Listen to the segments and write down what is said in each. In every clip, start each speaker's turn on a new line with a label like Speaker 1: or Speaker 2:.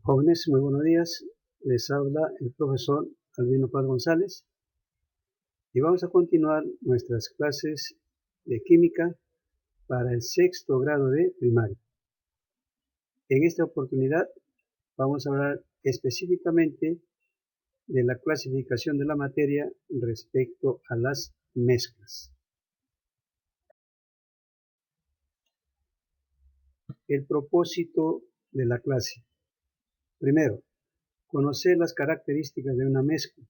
Speaker 1: Jóvenes, muy buenos días. Les habla el profesor Albino Paz González y vamos a continuar nuestras clases de química para el sexto grado de primaria. En esta oportunidad vamos a hablar específicamente de la clasificación de la materia respecto a las mezclas. El propósito de la clase. Primero, conocer las características de una mezcla.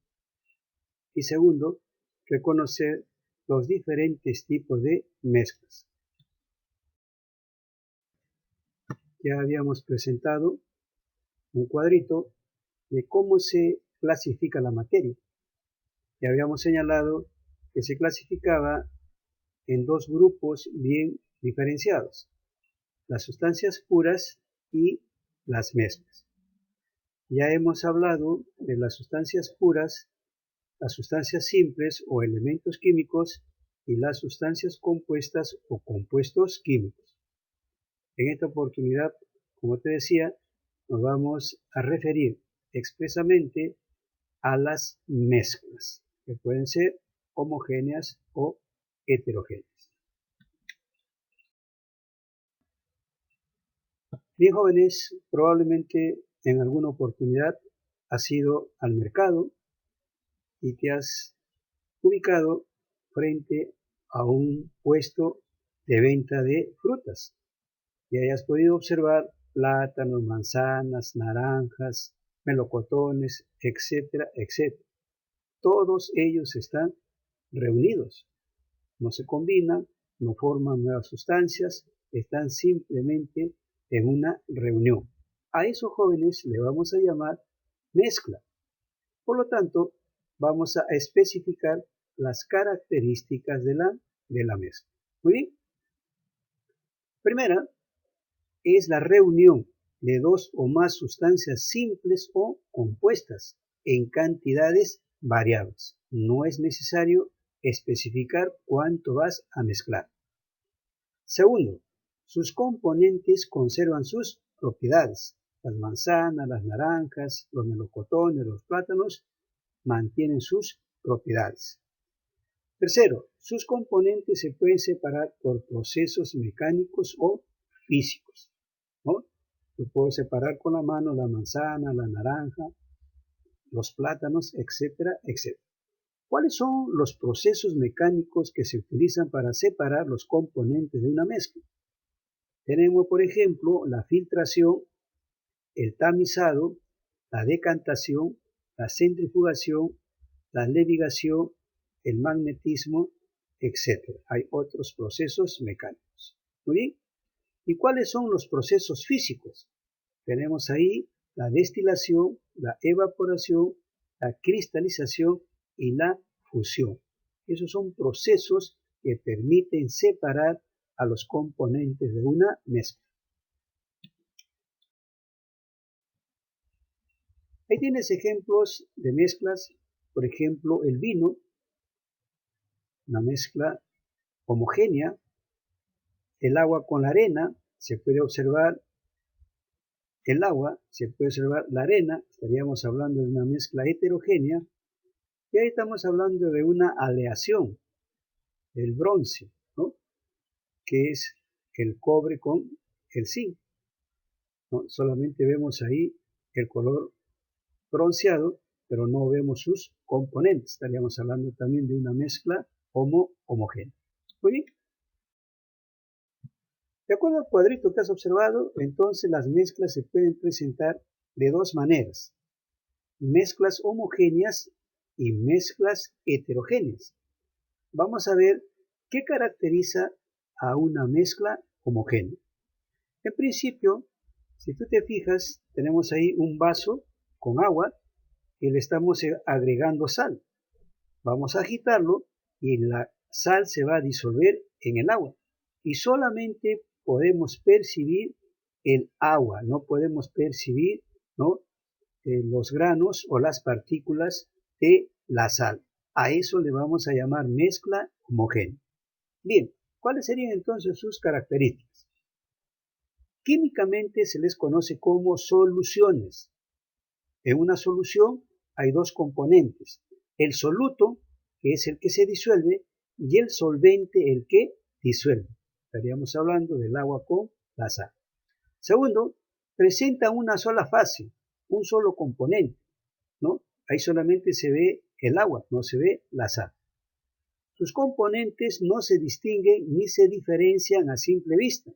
Speaker 1: Y segundo, reconocer los diferentes tipos de mezclas. Ya habíamos presentado un cuadrito de cómo se clasifica la materia. Ya habíamos señalado que se clasificaba en dos grupos bien diferenciados: las sustancias puras y las mezclas. Ya hemos hablado de las sustancias puras, las sustancias simples o elementos químicos y las sustancias compuestas o compuestos químicos. En esta oportunidad, como te decía, nos vamos a referir expresamente a las mezclas, que pueden ser homogéneas o heterogéneas. Bien, jóvenes, probablemente en alguna oportunidad has ido al mercado y te has ubicado frente a un puesto de venta de frutas y hayas podido observar plátanos, manzanas, naranjas, melocotones, etcétera, etcétera. Todos ellos están reunidos, no se combinan, no forman nuevas sustancias, están simplemente en una reunión. A esos jóvenes le vamos a llamar mezcla. Por lo tanto, vamos a especificar las características de la mezcla. Muy bien. Primera es la reunión de dos o más sustancias simples o compuestas en cantidades variables. No es necesario especificar cuánto vas a mezclar. Segundo, sus componentes conservan sus propiedades. Las manzanas, las naranjas, los melocotones, los plátanos mantienen sus propiedades. Tercero, sus componentes se pueden separar por procesos mecánicos o físicos, ¿no? Yo puedo separar con la mano la manzana, la naranja, los plátanos, etcétera, etcétera. ¿Cuáles son los procesos mecánicos que se utilizan para separar los componentes de una mezcla? Tenemos, por ejemplo, la filtración, el tamizado, la decantación, la centrifugación, la levigación, el magnetismo, etc. Hay otros procesos mecánicos. Muy bien. ¿Y cuáles son los procesos físicos? Tenemos ahí la destilación, la evaporación, la cristalización y la fusión. Esos son procesos que permiten separar a los componentes de una mezcla. Ahí tienes ejemplos de mezclas, por ejemplo, el vino, una mezcla homogénea, el agua con la arena, se puede observar el agua, se puede observar la arena, estaríamos hablando de una mezcla heterogénea, y ahí estamos hablando de una aleación, el bronce, ¿no? Que es el cobre con el zinc, ¿no? Solamente vemos ahí el color bronceado, pero no vemos sus componentes, estaríamos hablando también de una mezcla homogénea. Muy bien. De acuerdo al cuadrito que has observado, entonces las mezclas se pueden presentar de dos maneras: mezclas homogéneas y mezclas heterogéneas. Vamos a ver qué caracteriza a una mezcla homogénea. En principio, si tú te fijas, tenemos ahí un vaso con agua y le estamos agregando sal. Vamos a agitarlo y la sal se va a disolver en el agua. Y solamente podemos percibir el agua, no podemos percibir, ¿no?, los granos o las partículas de la sal. A eso le vamos a llamar mezcla homogénea. Bien, ¿cuáles serían entonces sus características? Químicamente se les conoce como soluciones. En una solución hay dos componentes, el soluto, que es el que se disuelve, y el solvente, el que disuelve. Estaríamos hablando del agua con la sal. Segundo, presenta una sola fase, un solo componente, ¿no? Ahí solamente se ve el agua, no se ve la sal. Sus componentes no se distinguen ni se diferencian a simple vista,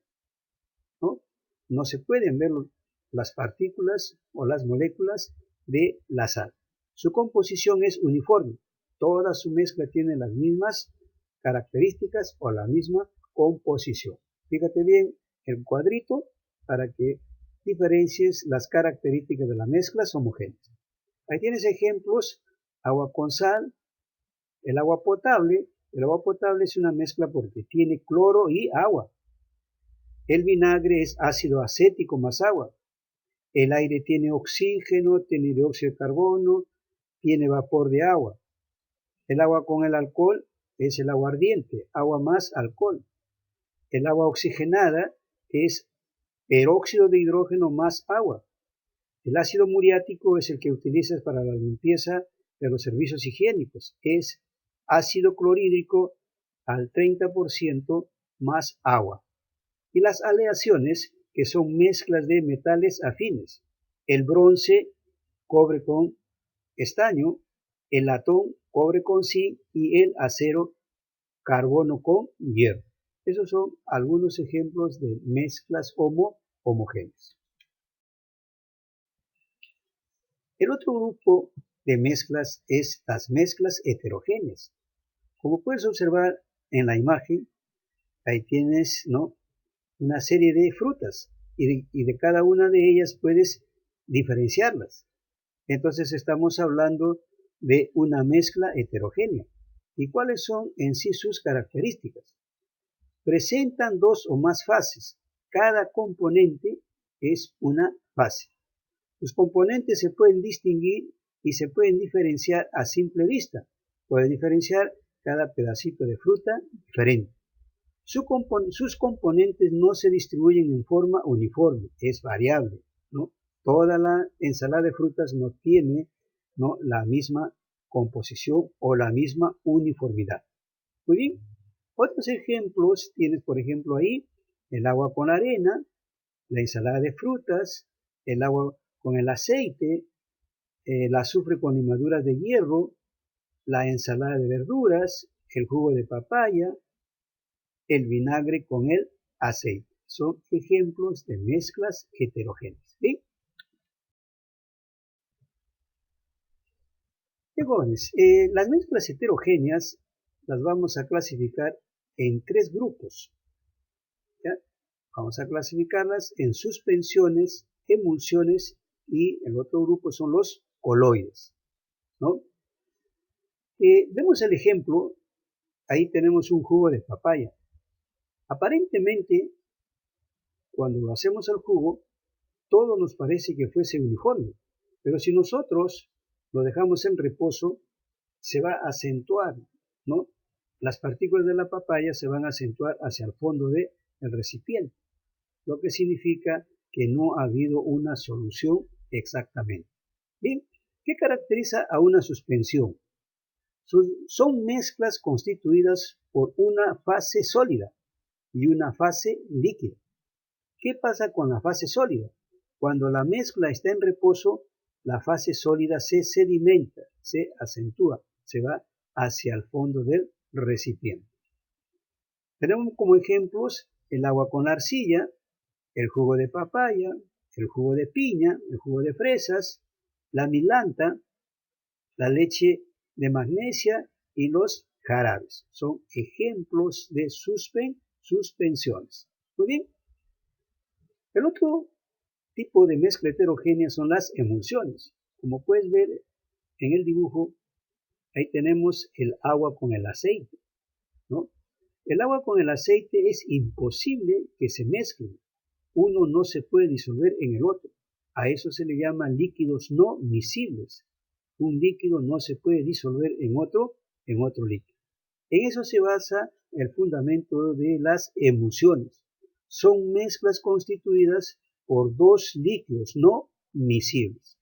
Speaker 1: ¿no? No se pueden ver las partículas o las moléculas de la sal. Su composición es uniforme, toda su mezcla tiene las mismas características o la misma composición. Fíjate bien el cuadrito para que diferencies las características de las mezclas homogéneas. Ahí tienes ejemplos, agua con sal, el agua potable. El agua potable es una mezcla porque tiene cloro y agua. El vinagre es ácido acético más agua. El aire tiene oxígeno, tiene dióxido de carbono, tiene vapor de agua. El agua con el alcohol es el agua ardiente, agua más alcohol. El agua oxigenada es peróxido de hidrógeno más agua. El ácido muriático es el que utilizas para la limpieza de los servicios higiénicos. Es ácido clorhídrico al 30% más agua. Y las aleaciones, que son mezclas de metales afines. El bronce, cobre con estaño, el latón, cobre con zinc y el acero, carbono con hierro. Esos son algunos ejemplos de mezclas homogéneas. El otro grupo de mezclas es las mezclas heterogéneas. Como puedes observar en la imagen, ahí tienes, ¿no?, una serie de frutas y de cada una de ellas puedes diferenciarlas. Entonces estamos hablando de una mezcla heterogénea. ¿Y cuáles son en sí sus características? Presentan dos o más fases. Cada componente es una fase. Los componentes se pueden distinguir y se pueden diferenciar a simple vista. Pueden diferenciar cada pedacito de fruta diferente. Sus componentes no se distribuyen en forma uniforme, es variable, ¿no? Toda la ensalada de frutas no tiene, ¿no?, la misma composición o la misma uniformidad. Muy bien, otros ejemplos tienes, por ejemplo, ahí el agua con arena, la ensalada de frutas, el agua con el aceite, el azufre con limaduras de hierro, la ensalada de verduras, el jugo de papaya, el vinagre con el aceite. Son ejemplos de mezclas heterogéneas. ¿Sí? Jóvenes, las mezclas heterogéneas las vamos a clasificar en tres grupos. ¿Ya? Vamos a clasificarlas en suspensiones, emulsiones y el otro grupo son los coloides, ¿no? Vemos el ejemplo, ahí tenemos un jugo de papaya. Aparentemente, cuando lo hacemos al jugo, todo nos parece que fuese uniforme, pero si nosotros lo dejamos en reposo, se va a acentuar, ¿no? Las partículas de la papaya se van a acentuar hacia el fondo del recipiente, lo que significa que no ha habido una solución exactamente. Bien, ¿qué caracteriza a una suspensión? Son mezclas constituidas por una fase sólida y una fase líquida. ¿Qué pasa con la fase sólida? Cuando la mezcla está en reposo, la fase sólida se sedimenta, se acentúa, se va hacia el fondo del recipiente. Tenemos como ejemplos el agua con arcilla, el jugo de papaya, el jugo de piña, el jugo de fresas, la milanta, la leche de magnesia y los jarabes. Son ejemplos de suspensiones. Muy bien. El otro tipo de mezcla heterogénea son las emulsiones. Como puedes ver en el dibujo, ahí tenemos el agua con el aceite, ¿no? El agua con el aceite es imposible que se mezclen. Uno no se puede disolver en el otro. A eso se le llama líquidos no miscibles. Un líquido no se puede disolver en otro líquido. En eso se basa el fundamento de las emulsiones. son mezclas constituidas por dos líquidos no miscibles.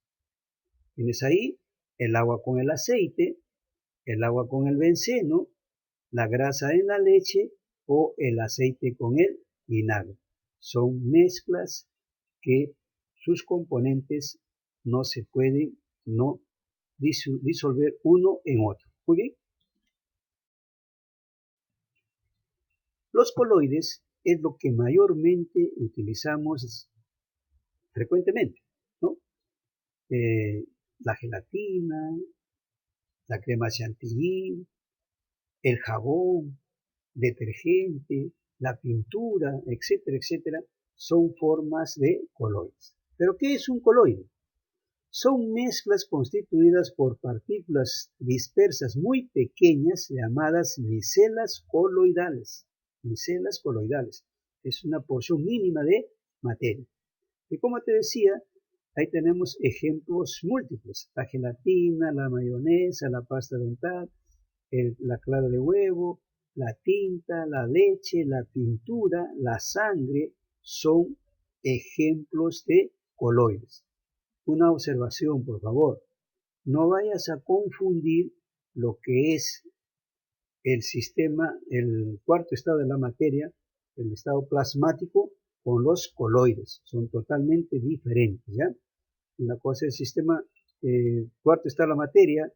Speaker 1: Tienes ahí el agua con el aceite, el agua con el benceno, la grasa en la leche o el aceite con el vinagre. Son mezclas que sus componentes no se pueden no disolver uno en otro. Muy bien. Los coloides es lo que mayormente utilizamos frecuentemente, ¿no? La gelatina, la crema chantilly, el jabón, detergente, la pintura, etcétera, etcétera, son formas de coloides. ¿Pero qué es un coloide? Son mezclas constituidas por partículas dispersas muy pequeñas llamadas micelas coloidales. Micelas coloidales. Es una porción mínima de materia. Y como te decía, ahí tenemos ejemplos múltiples. La gelatina, la mayonesa, la pasta dental, la clara de huevo, la tinta, la leche, la pintura, la sangre, son ejemplos de coloides. Una observación, por favor. No vayas a confundir lo que es el sistema, el cuarto estado de la materia, el estado plasmático, con los coloides. Son totalmente diferentes, ¿ya? Una cosa es el sistema, cuarto estado de la materia,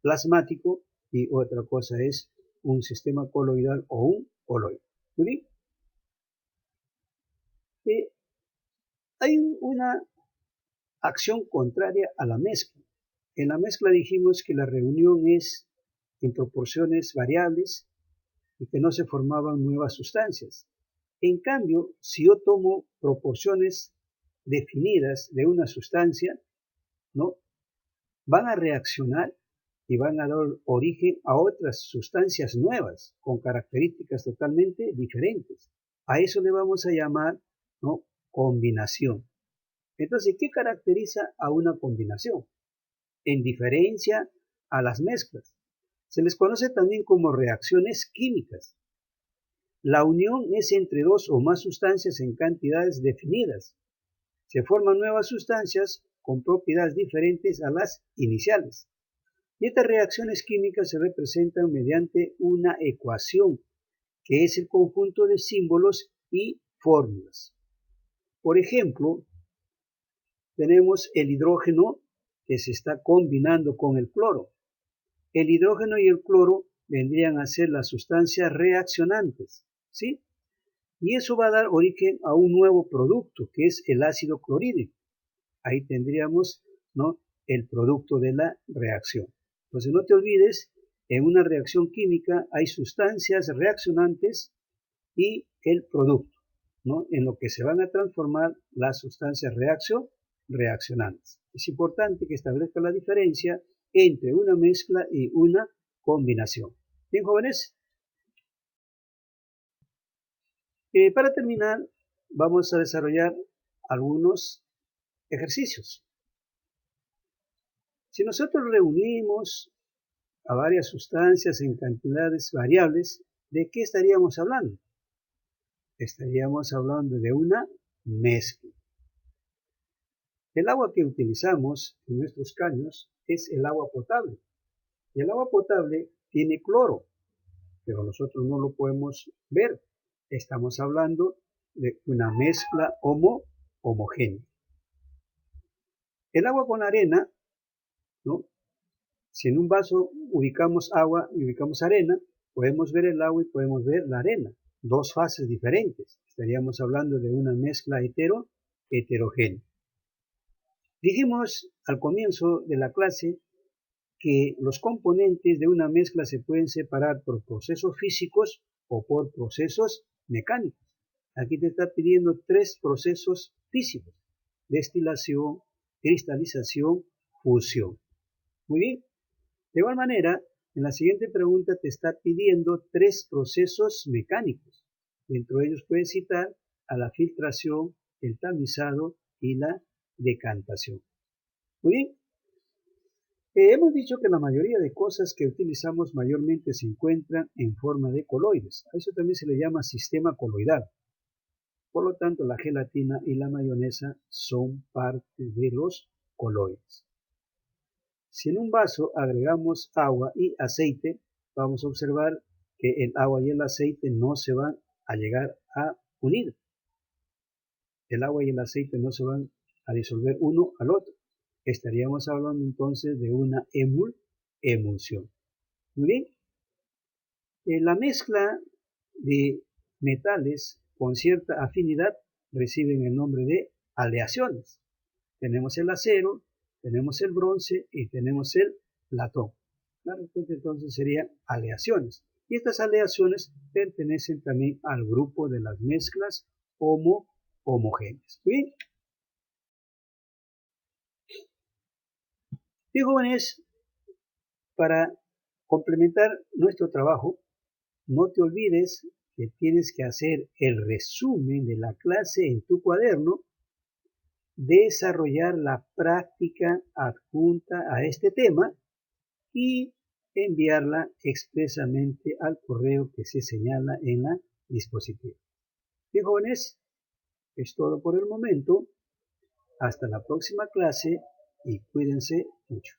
Speaker 1: plasmático, y otra cosa es un sistema coloidal o un coloide. ¿Muy bien? Hay una acción contraria a la mezcla. En la mezcla dijimos que la reunión es en proporciones variables y que no se formaban nuevas sustancias. En cambio, si yo tomo proporciones definidas de una sustancia, ¿no? Van a reaccionar y van a dar origen a otras sustancias nuevas con características totalmente diferentes. A eso le vamos a llamar, ¿no?, combinación. Entonces, ¿qué caracteriza a una combinación? En diferencia a las mezclas, se les conoce también como reacciones químicas. La unión es entre dos o más sustancias en cantidades definidas. Se forman nuevas sustancias con propiedades diferentes a las iniciales. Y estas reacciones químicas se representan mediante una ecuación, que es el conjunto de símbolos y fórmulas. Por ejemplo, tenemos el hidrógeno que se está combinando con el cloro. El hidrógeno y el cloro vendrían a ser las sustancias reaccionantes, ¿sí? Y eso va a dar origen a un nuevo producto, que es el ácido clorhídrico. Ahí tendríamos, ¿no?, el producto de la reacción. Entonces no te olvides, en una reacción química hay sustancias reaccionantes y el producto, ¿no?, en lo que se van a transformar las sustancias reaccionantes. Es importante que establezca la diferencia entre una mezcla y una combinación. Bien, jóvenes. Para terminar, vamos a desarrollar algunos ejercicios. Si nosotros reunimos a varias sustancias en cantidades variables, ¿de qué estaríamos hablando? Estaríamos hablando de una mezcla. El agua que utilizamos en nuestros caños es el agua potable. Y el agua potable tiene cloro, pero nosotros no lo podemos ver. Estamos hablando de una mezcla homogénea. El agua con arena, ¿no? Si en un vaso ubicamos agua y ubicamos arena, podemos ver el agua y podemos ver la arena. Dos fases diferentes. Estaríamos hablando de una mezcla heterogénea. Dijimos al comienzo de la clase que los componentes de una mezcla se pueden separar por procesos físicos o por procesos mecánicos. Aquí te está pidiendo tres procesos físicos: destilación, cristalización, fusión. Muy bien. De igual manera, en la siguiente pregunta te está pidiendo tres procesos mecánicos. Dentro de ellos puedes citar a la filtración, el tamizado y la decantación. Muy bien. Hemos dicho que la mayoría de cosas que utilizamos mayormente se encuentran en forma de coloides. A eso también se le llama sistema coloidal. Por lo tanto, la gelatina y la mayonesa son parte de los coloides. Si en un vaso agregamos agua y aceite, vamos a observar que el agua y el aceite no se van a llegar a unir. El agua y el aceite no se van a disolver uno al otro. Estaríamos hablando entonces de una emulsión. Muy bien. La mezcla de metales con cierta afinidad reciben el nombre de aleaciones. Tenemos el acero, tenemos el bronce y tenemos el latón. ¿Claro? Entonces serían aleaciones. Y estas aleaciones pertenecen también al grupo de las mezclas homogéneas. Bien, jóvenes, para complementar nuestro trabajo, no te olvides que tienes que hacer el resumen de la clase en tu cuaderno, desarrollar la práctica adjunta a este tema y enviarla expresamente al correo que se señala en la dispositiva. Bien, jóvenes, es todo por el momento. Hasta la próxima clase y cuídense mucho.